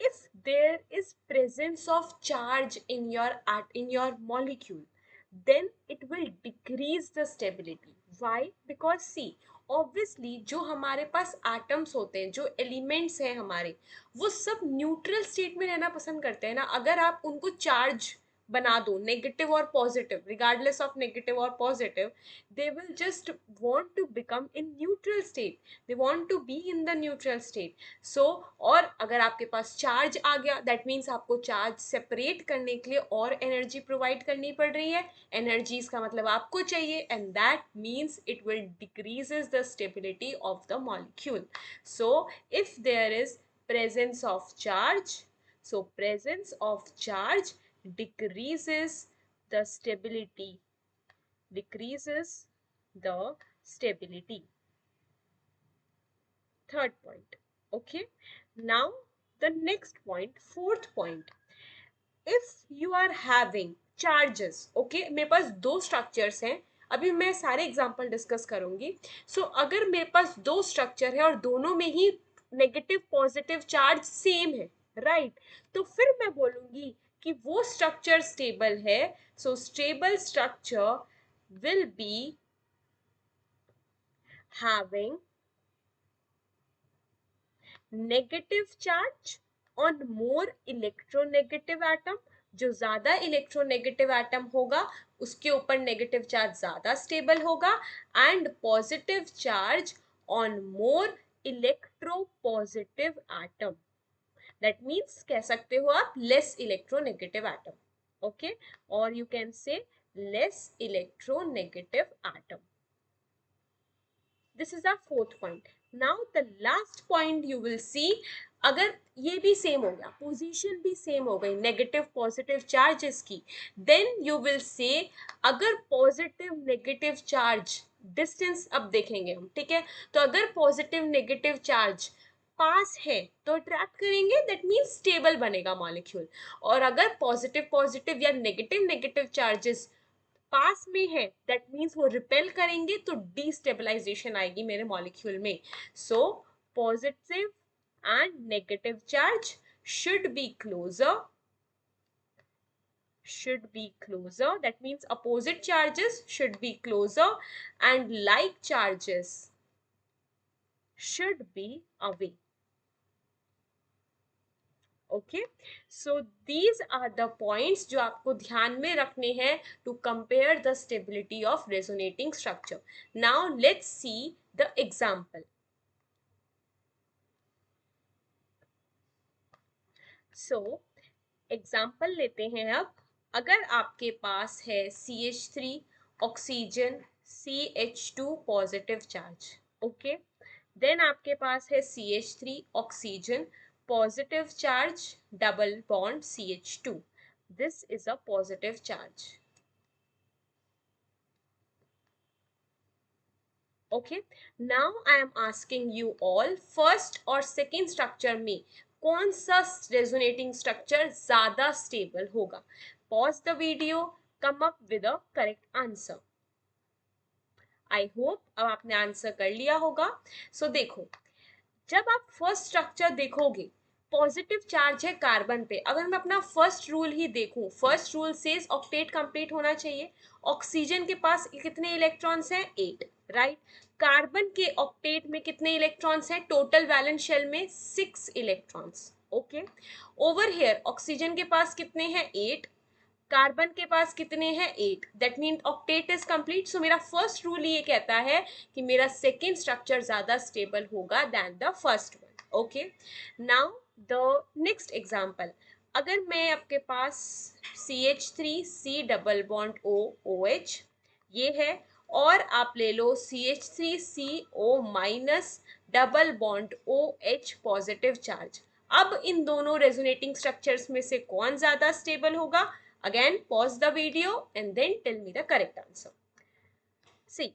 if there is presence of charge in your molecule, then it will decrease the stability. Why? Because see, obviously जो हमारे पास atoms होते हैं, जो elements हैं हमारे, वो सब neutral state में रहना पसंद करते हैं ना. अगर आप उनको चार्ज बना दो, नेगेटिव और पॉजिटिव, रिगार्डलेस ऑफ नेगेटिव और positive, they will just want to become in neutral state. They want to be in the neutral state. So और अगर आपके पास चार्ज आ गया, दैट मीन्स आपको चार्ज सेपरेट करने के लिए और एनर्जी प्रोवाइड करनी पड़ रही है. एनर्जीज का मतलब आपको चाहिए, and that means it will decreases the stability of the molecule. So if there is presence of charge, so presence of charge decreases the stability, decreases the stability. Third point. Okay, now the next point, fourth point, if you are having charges, okay, मेरे पास दो structures हैं, अभी मैं सारे example discuss करूंगी. सो अगर मेरे पास दो स्ट्रक्चर है और दोनों में ही नेगेटिव पॉजिटिव चार्ज सेम है, राइट, तो फिर मैं बोलूंगी कि वो स्ट्रक्चर स्टेबल है. सो stable structure will be having negative charge on more electronegative atom. जो ज्यादा इलेक्ट्रोनेगेटिव एटम होगा उसके ऊपर नेगेटिव चार्ज ज्यादा स्टेबल होगा, and positive charge on more electro positive atom. That means कह सकते हो आप लेस इलेक्ट्रोनेगेटिव एटम. ओके, और you can say less electronegative atom. This is our fourth point. Now the last point you will see, अगर ये भी same हो गया, पोजीशन भी सेम हो गई नेगेटिव पॉजिटिव चार्जेस की, देन यू विल से अगर पॉजिटिव नेगेटिव चार्ज डिस्टेंस, अब देखेंगे हम, ठीक है, तो अगर पॉजिटिव नेगेटिव चार्ज पास है तो अट्रैक्ट करेंगे, दैट मीन्स स्टेबल बनेगा मॉलिक्यूल. और अगर पॉजिटिव पॉजिटिव या नेगेटिव नेगेटिव चार्जेस पास में है, दैट मीन्स वो रिपेल करेंगे तो डिस्टेबलाइजेशन आएगी मेरे मॉलिक्यूल में. So positive and negative charge should be closer, should be closer, that means opposite charges should be closer, and like charges should be away. Okay, so these are the points जो आपको ध्यान में रखने हैं to compare the stability of resonating structure. Now let's see the example. So example लेते हैं अब. अगर आपके पास है CH3 oxygen CH2 positive charge, okay, then आपके पास है CH3 oxygen positive charge double bond CH2. This is a positive charge. Okay, now I am asking you all, first और second structure में कौन सा resonating structure ज़्यादा stable होगा? Pause the video, come up with a correct answer. I hope अब आपने answer कर लिया होगा. So देखो, जब आप फर्स्ट स्ट्रक्चर देखोगे, पॉजिटिव चार्ज है कार्बन पे. अगर मैं अपना फर्स्ट रूल ही देखूं, first rule says octet complete होना चाहिए. ऑक्सीजन के पास कितने इलेक्ट्रॉन्स हैं? 8, राइट. कार्बन के ऑक्टेट में कितने इलेक्ट्रॉन्स हैं? टोटल वैलेंस शेल में 6 electrons. Okay, over here oxygen के पास कितने हैं? 8. कार्बन के पास कितने हैं? 8. That mean octet is complete. So मेरा फर्स्ट रूल ये कहता है कि मेरा सेकेंड स्ट्रक्चर ज्यादा स्टेबल होगा then the first one. Okay, now the next example. अगर मैं आपके पास CH3C डबल बॉन्ड OH ये है, और आप ले लो CH3CO minus double bond OH positive charge. अब इन दोनों रेजोनेटिंग स्ट्रक्चर्स में से कौन ज्यादा स्टेबल होगा? Again, pause the video and then tell me the correct answer. See,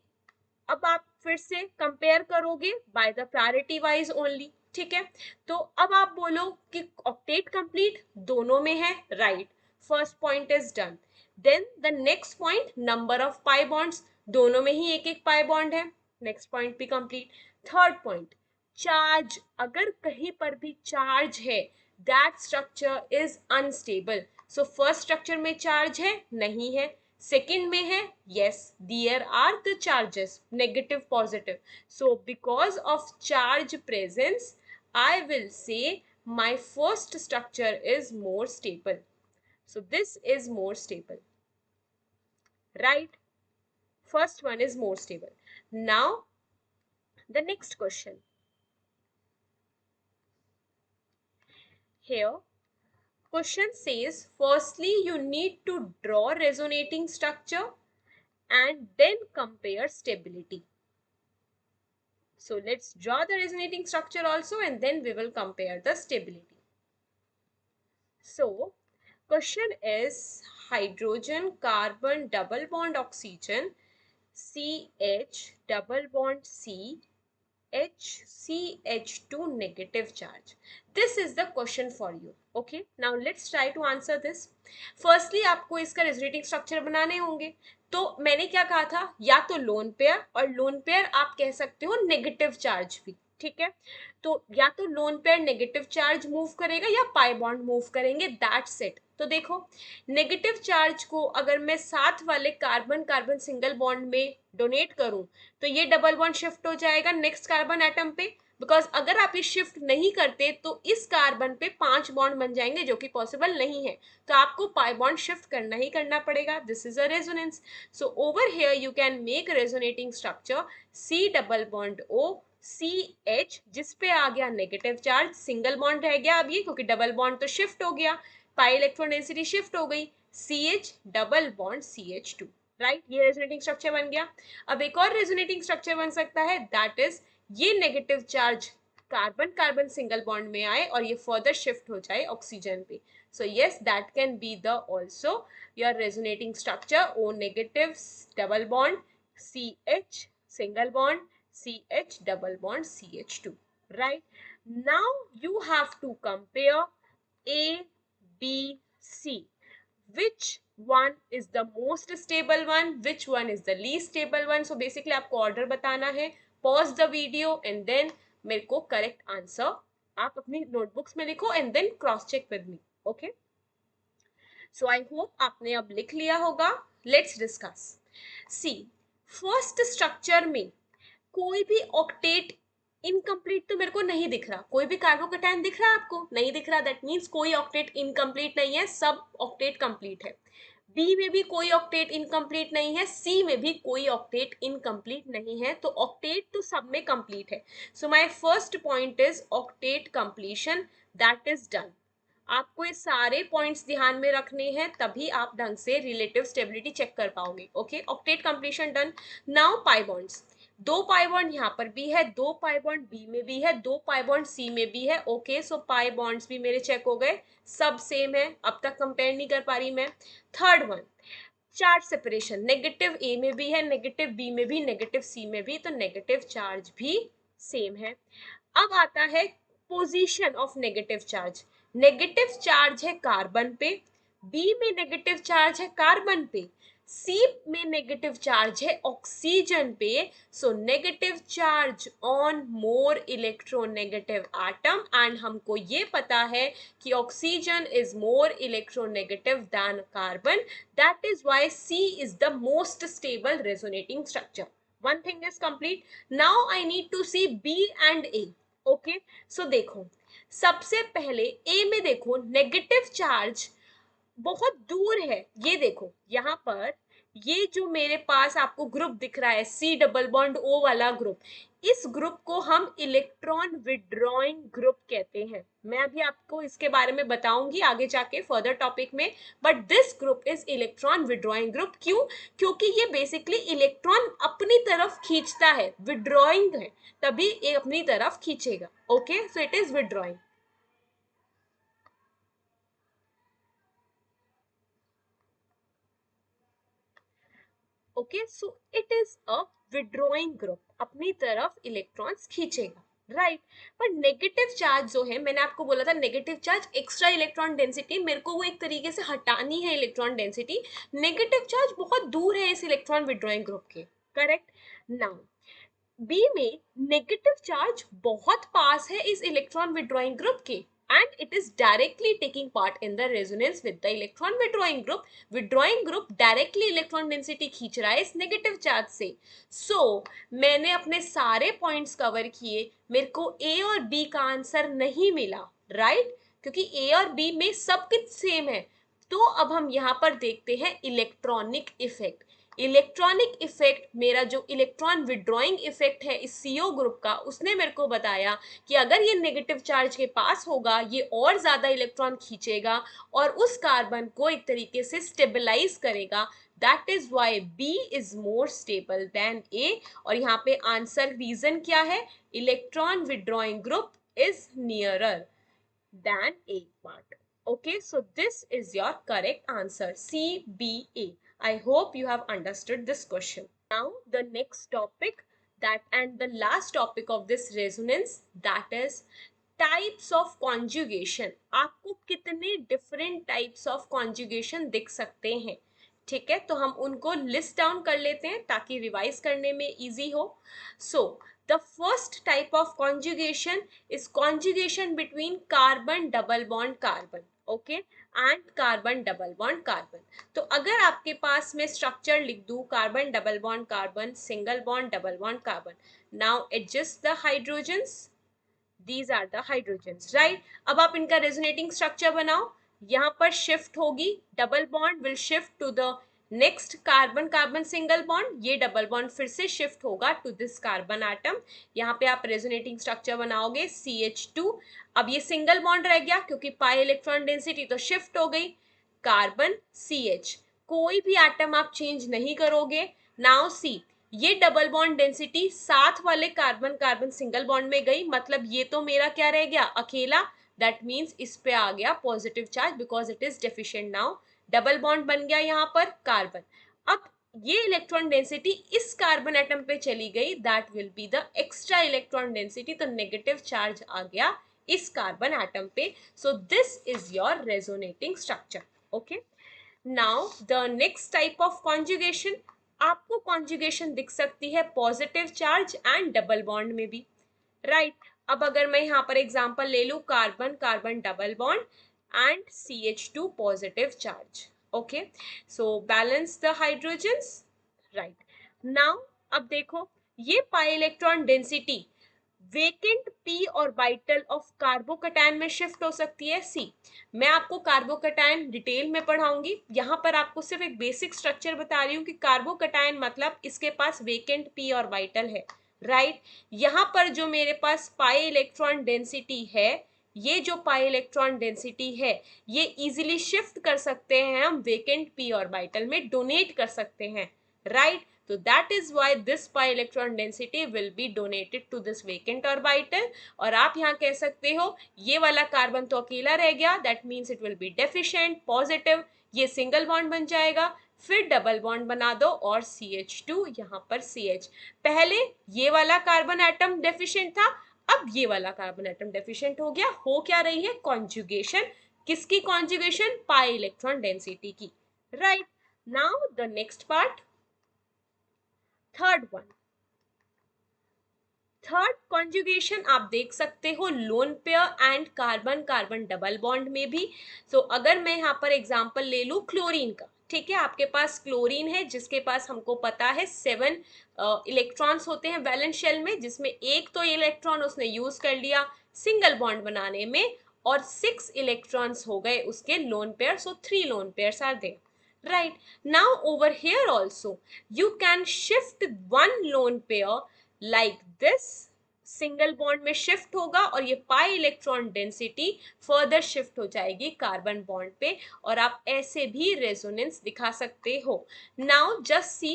अब आप फिर से कंपेयर करोगे by the priority wise only, ठीक है. तो अब आप बोलो कि ऑक्टेट कंप्लीट दोनों में है, right. First point is done. Then the next point, number of pi bonds, दोनों में ही एक एक पाई बॉन्ड है, नेक्स्ट पॉइंट भी कंप्लीट. थर्ड पॉइंट, चार्ज, अगर कहीं पर भी चार्ज है, that structure is unstable. So first structure में चार्ज है, नहीं है. सेकेंड में है, yes, there are the charges, negative, positive. So because of charge presence, I will say my first structure is more stable. So this is more stable, right? First one is more stable. Now the next question. Here question says, firstly you need to draw resonating structure and then compare stability. So let's draw the resonating structure also and then we will compare the stability. So question is hydrogen carbon double bond oxygen CH double bond C HCH2 negative charge. This is the question for you. Okay, now let's try to answer this. Firstly आपको इसका resonating structure बनाने होंगे. तो मैंने क्या कहा था, या तो लोन पेयर, और लोन पेयर आप कह सकते हो नेगेटिव चार्ज भी. ठीक है, तो या तो lone pair negative charge move करेगा या पाई बॉन्ड मूव करेंगे, दैट्स इट. तो देखो, नेगेटिव चार्ज को अगर मैं साथ वाले कार्बन कार्बन सिंगल बॉन्ड में डोनेट करूं, तो ये डबल बॉन्ड शिफ्ट हो जाएगा नेक्स्ट कार्बन एटम पे. बिकॉज अगर आप ये शिफ्ट नहीं करते तो इस कार्बन पे 5 बॉन्ड बन जाएंगे, जो कि पॉसिबल नहीं है. तो आपको पाई बॉन्ड शिफ्ट करना ही करना पड़ेगा. This is a resonance. So over here you can make resonating structure C double bond O C H, जिसपे आ गया नेगेटिव चार्ज, सिंगल बॉन्ड रह गया अब ये, क्योंकि डबल बॉन्ड तो शिफ्ट हो गया, पाई इलेक्ट्रॉन डेंसिटी शिफ्ट हो गई, C H double bond C H two. Right, ये रेजोनेटिंग स्ट्रक्चर बन गया. अब एक और रेजोनेटिंग स्ट्रक्चर बन सकता है, दैट इज ये negative charge carbon carbon single bond में आए और ये फर्दर शिफ्ट हो जाए ऑक्सीजन पे. So yes, that can be the also your resonating structure. O negative double bond C H single bond CH double bond CH2. Right, now you have to compare A, B, C. Which one is the most stable one, which one is the least stable one? So basically आपको order बताना है. Pause the video and then मेरे को correct answer आप अपनी notebooks में लिखो and then cross check with me. Okay, so I hope आपने अब लिख लिया होगा. Let's discuss. See, first structure में कोई भी ऑक्टेट इनकम्प्लीट तो मेरे को नहीं दिख रहा. कोई भी कार्बोकेटायन दिख रहा है आपको? नहीं दिख रहा. दैट मीन्स कोई ऑक्टेट इनकम्प्लीट नहीं है, सब ऑक्टेट कंप्लीट है. बी में भी कोई ऑक्टेट इनकम्प्लीट नहीं है, सी में भी कोई ऑक्टेट इनकम्प्लीट नहीं है. तो ऑक्टेट तो सब में कंप्लीट है. So my first point is octet completion, that is done. आपको ये सारे पॉइंट्स ध्यान में रखने हैं, तभी आप ढंग से रिलेटिव स्टेबिलिटी चेक कर पाओगे. Okay, octet completion done. Now pi bonds. दो पाई बॉन्ड यहाँ पर भी है, दो पाई बॉन्ड बी में भी है, दो पाई बॉन्ड सी में भी है. ओके, सो पाई बॉन्ड्स भी मेरे चेक हो गए, सब सेम है. अब तक कंपेयर नहीं कर पा रही मैं. Third one, charge separation. Negative A में भी है, नेगेटिव बी में भी, नेगेटिव सी में भी, तो नेगेटिव चार्ज भी सेम है. अब आता है position of negative charge. Negative charge है कार्बन पे, बी में नेगेटिव चार्ज है कार्बन पे, सी में नेगेटिव चार्ज है ऑक्सीजन पे. So negative charge on more electronegative atom, and हमको ये पता है कि oxygen is more electronegative than carbon. That is why C is the most stable resonating structure. one thing is complete. Now I need to see B and A. Okay, so देखो, सबसे पहले ए में देखो नेगेटिव चार्ज बहुत दूर है. ये देखो यहाँ पर, ये जो मेरे पास आपको ग्रुप दिख रहा है सी डबल बॉन्ड ओ वाला ग्रुप, इस ग्रुप को हम इलेक्ट्रॉन विड्रॉइंग ग्रुप कहते हैं. मैं अभी आपको इसके बारे में बताऊंगी आगे जाके फर्दर टॉपिक में. But this group is electron withdrawing group. क्यों? क्योंकि ये बेसिकली इलेक्ट्रॉन अपनी तरफ खींचता है, विड्रॉइंग है, तभी ये अपनी तरफ खींचेगा. Okay, so it is withdrawing. Okay, so it is a withdrawing group, अपनी तरफ इलेक्ट्रॉन्स खींचेगा. राइट, पर नेगेटिव चार्ज जो है, मैंने आपको बोला था negative charge extra electron density, मेरे को वो एक तरीके से हटानी है इलेक्ट्रॉन डेंसिटी. नेगेटिव चार्ज बहुत दूर है इस इलेक्ट्रॉन विड्रॉइंग ग्रुप के. करेक्ट. नाउ बी में नेगेटिव चार्ज बहुत पास है इस इलेक्ट्रॉन विड्रॉइंग ग्रुप के and it is directly taking part in the resonance with the electron withdrawing group directly electron density खींच रहा है इस नेगेटिव चार्ज से। मैंने अपने सारे पॉइंट्स कवर किए, मेरे को ए और बी का आंसर नहीं मिला, राइट? क्योंकि ए और बी में सब कुछ सेम है। तो अब हम यहाँ पर देखते हैं इलेक्ट्रॉनिक इफेक्ट। इलेक्ट्रॉनिक इफेक्ट, मेरा जो इलेक्ट्रॉन विड्रॉइंग इफेक्ट है इस सीओ ग्रुप का, उसने मेरे को बताया कि अगर ये नेगेटिव चार्ज के पास होगा ये और ज्यादा इलेक्ट्रॉन खींचेगा और उस कार्बन को एक तरीके से स्टेबलाइज करेगा। That is why B is more stable than A. और यहाँ पे आंसर रीजन क्या है? Electron withdrawing group is nearer than A part. Okay, so this is your correct answer, C, B, A. I hope you have understood this question. Now the next topic, that and the last topic of this resonance, that is types of conjugation. आपको कितने different types of conjugation दिख सकते हैं? ठीक है, तो हम उनको लिस्ट डाउन कर लेते हैं ताकि रिवाइज करने में इजी हो। The first type of conjugation is conjugation between carbon double bond carbon, okay, and carbon double bond carbon. तो अगर आपके पास में स्ट्रक्चर लिख दूं carbon double bond carbon, single bond double bond carbon, now adjust the hydrogens, these are the hydrogens, right? अब आप इनका resonating structure बनाओ, यहाँ पर शिफ्ट होगी, double bond will shift to the next carbon carbon single bond, ये double bond फिर से शिफ्ट होगा टू दिस कार्बन एटम। यहाँ पे आप रेजोनेटिंग स्ट्रक्चर बनाओगे CH2। अब ये सिंगल बॉन्ड रह गया क्योंकि पाई इलेक्ट्रॉन डेंसिटी तो शिफ्ट हो गई, कार्बन CH, कोई भी एटम आप चेंज नहीं करोगे। नाउ सी, ये डबल बॉन्ड डेंसिटी साथ वाले कार्बन कार्बन सिंगल बॉन्ड में गई, मतलब ये तो मेरा क्या रह गया? अकेला। दैट मीन्स इस पे आ गया positive charge because it is deficient. Now double bond बन गया यहाँ पर कार्बन। अब ये इलेक्ट्रॉन डेंसिटी इस कार्बन एटम पे चली गई, that will be the extra electron density, तो नेगेटिव चार्ज आ गया इस कार्बन एटम पे। So this is your resonating structure, okay. Now the next type of conjugation, आपको कॉन्जुगेशन दिख सकती है positive charge and double bond में भी, राइट? अब अगर मैं यहाँ पर एग्जांपल ले लूँ carbon carbon double bond and CH2 positive charge, okay, so balance the hydrogens, right? Now अब देखो ये pi electron density vacant P orbital of carbocation में शिफ्ट हो सकती है सी। मैं आपको कार्बोकैटायन डिटेल में पढ़ाऊंगी, यहाँ पर आपको सिर्फ एक बेसिक स्ट्रक्चर बता रही हूँ कि कार्बोकैटायन मतलब इसके पास वेकेंट पी ऑर्बिटल है, राइट? यहाँ पर जो मेरे पास पाई इलेक्ट्रॉन डेंसिटी है, ये जो पाई इलेक्ट्रॉन डेंसिटी है ये इजीली शिफ्ट कर सकते हैं हम वेकेंट पी ऑर्बिटल में, डोनेट कर सकते हैं, right? So that is why this pi electron density will be donated to this vacant orbital। और आप यहाँ कह सकते हो ये वाला कार्बन तो अकेला रह गया, that means it will be deficient positive, ये सिंगल बॉन्ड बन जाएगा, फिर डबल बॉन्ड बना दो और CH2 यहाँ पर CH। पहले ये वाला कार्बन एटम डेफिशिएंट था, अब ये वाला कार्बन एटम डेफिशिएंट हो गया। हो क्या रही है? कॉन्जुगेशन। किसकी कॉन्जुगेशन? पाई इलेक्ट्रॉन डेंसिटी की, right? Now the next part, third one, third conjugation आप देख सकते हो lone pair and carbon carbon double bond में भी। अगर मैं यहाँ पर एग्जांपल ले लूँ क्लोरीन का, ठीक है, आपके पास क्लोरीन है जिसके पास हमको पता है 7 इलेक्ट्रॉन्स होते हैं वैलेंस शेल में, जिसमें एक तो इलेक्ट्रॉन उसने यूज कर लिया सिंगल बॉन्ड बनाने में और 6 इलेक्ट्रॉन्स हो गए उसके lone pair, so 3 lone pairs are there, right? Now over here also you can shift one lone pair like this, single bond में शिफ्ट होगा और ये pi electron density further shift हो जाएगी कार्बन बॉन्ड पे, और आप ऐसे भी रेजोनेंस दिखा सकते हो। नाउ जस्ट सी,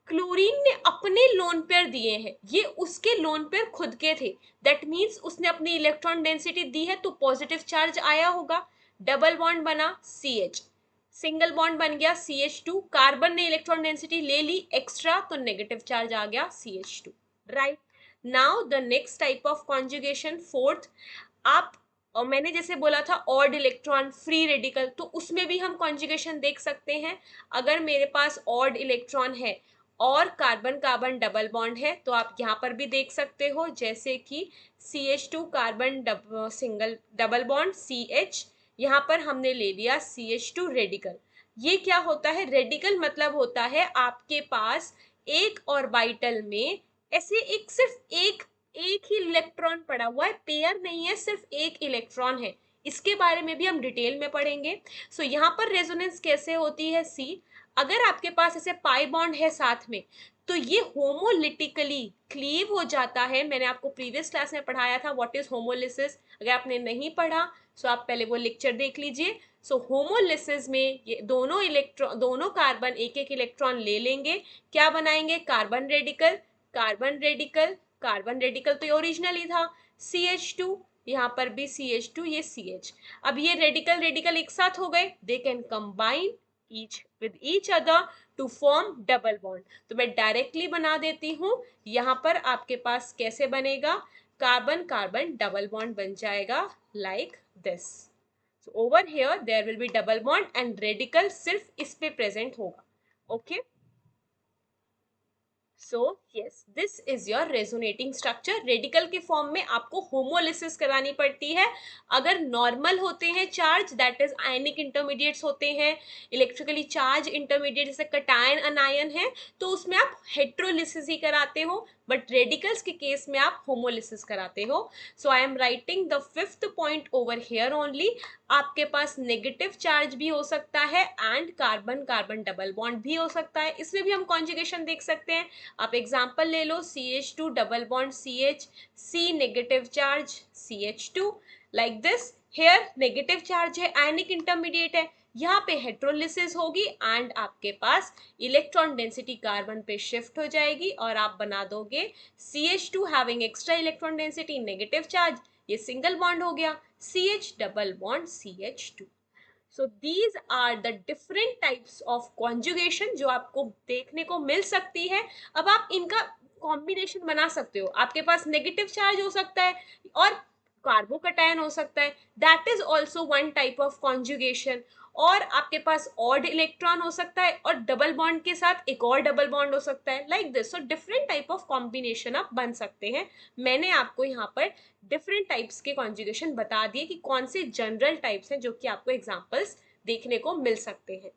क्लोरीन ने अपने लोन पेयर दिए हैं, ये उसके लोन पेयर खुद के थे, दैट मीन्स उसने अपनी इलेक्ट्रॉन डेंसिटी दी है तो पॉजिटिव चार्ज आया होगा, डबल बॉन्ड बना CH, सिंगल बॉन्ड बन गया CH2, कार्बन ने इलेक्ट्रॉन डेंसिटी ले ली एक्स्ट्रा तो नेगेटिव चार्ज आ गया CH2, right? Now the next type of conjugation, fourth, आप और मैंने जैसे बोला था ऑड इलेक्ट्रॉन फ्री रेडिकल, तो उसमें भी हम कॉन्जुगेशन देख सकते हैं। अगर मेरे पास ऑड इलेक्ट्रॉन है और कार्बन कार्बन डबल बॉन्ड है, तो आप यहाँ पर भी देख सकते हो, जैसे कि CH2 carbon single double bond CH, यहाँ पर हमने ले लिया CH2 रेडिकल। ये क्या होता है? रेडिकल मतलब होता है आपके पास एक ऑर्बिटल में ऐसे एक सिर्फ एक ही इलेक्ट्रॉन पड़ा हुआ है, पेयर नहीं है, सिर्फ एक इलेक्ट्रॉन है। इसके बारे में भी हम डिटेल में पढ़ेंगे। सो यहाँ पर रेजोनेंस कैसे होती है? सी, अगर आपके पास ऐसे पाई बॉन्ड है साथ में, तो ये होमोलिटिकली क्लीव हो जाता है। मैंने आपको प्रीवियस क्लास में पढ़ाया था व्हाट इज होमोलिसिस। अगर आपने नहीं पढ़ा सो आप पहले वो लेक्चर देख लीजिए। सो होमोलिसिस में ये दोनों इलेक्ट्रॉन, दोनों कार्बन एक एक इलेक्ट्रॉन ले लेंगे, क्या बनाएंगे? Carbon radical, carbon radical, carbon radical तो ये ओरिजिनल ही था, CH2, यहाँ पर भी CH2, ये CH। अब ये रेडिकल रेडिकल एक साथ हो गए, they can combine each with each other to form double bond। तो मैं डायरेक्टली बना देती हूँ, यहाँ पर आपके पास कैसे बनेगा? कार्बन कार्बन डबल बॉन्ड बन जाएगा like this. So over here there will be double bond and radical सिर्फ इस पे प्रेजेंट होगा। Okay, so yes, this is your resonating structure. Radical के फॉर्म में आपको होमोलिसिस करानी पड़ती है। अगर नॉर्मल होते हैं charge, that is ionic intermediates होते हैं, इलेक्ट्रिकली चार्ज इंटरमीडिएट जैसे कटायन अनायन है, तो उसमें आप हेट्रोलिसिस ही कराते हो, बट रेडिकल्स के केस में आप होमोलिसिस कराते हो। So I am writing the fifth point over here only. आपके पास नेगेटिव चार्ज भी हो सकता है and carbon carbon double bond भी हो सकता है, इसमें भी हम कॉन्जुगेशन देख सकते हैं। आप एग्जाम्पल ले लो, CH2 double bond CH, C negative charge CH2, like this. Here negative charge है, आयनिक इंटरमीडिएट है, यहाँ पे हेट्रोलिसिस होगी एंड आपके पास इलेक्ट्रॉन डेंसिटी कार्बन पे शिफ्ट हो जाएगी और आप बना दोगे CH2 having extra electron density negative charge, ये सिंगल बॉन्ड हो गया, CH double bond CH2। So these are the different types of conjugation जो आपको देखने को मिल सकती है। अब आप इनका कॉम्बिनेशन बना सकते हो, आपके पास नेगेटिव चार्ज हो सकता है और कार्बोकटायन हो सकता है, that is also one type of conjugation. और आपके पास ऑड इलेक्ट्रॉन हो सकता है और डबल बॉन्ड के साथ एक और डबल बॉन्ड हो सकता है, like this. So different type of combination आप बन सकते हैं। मैंने आपको यहाँ पर डिफरेंट टाइप्स के कॉन्जुगेशन बता दिए कि कौन से जनरल टाइप्स हैं जो कि आपको एग्जांपल्स देखने को मिल सकते हैं।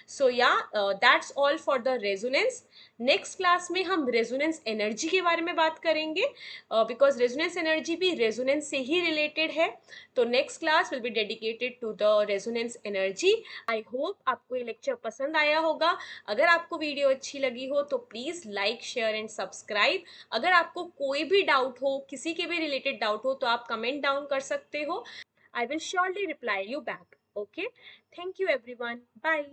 सो या that's all for the resonance. Next class में हम रेजोनेंस एनर्जी के बारे में बात करेंगे, बिकॉज रेजोनेंस एनर्जी भी रेजोनेंस से ही रिलेटेड है। तो next class will be dedicated to the resonance energy. I hope आपको ये लेक्चर पसंद आया होगा। अगर आपको वीडियो अच्छी लगी हो तो please like share and subscribe. अगर आपको कोई भी डाउट हो, किसी के भी रिलेटेड डाउट हो, तो आप कमेंट डाउन कर सकते हो। I will surely reply you back. Okay. Thank you everyone. Bye.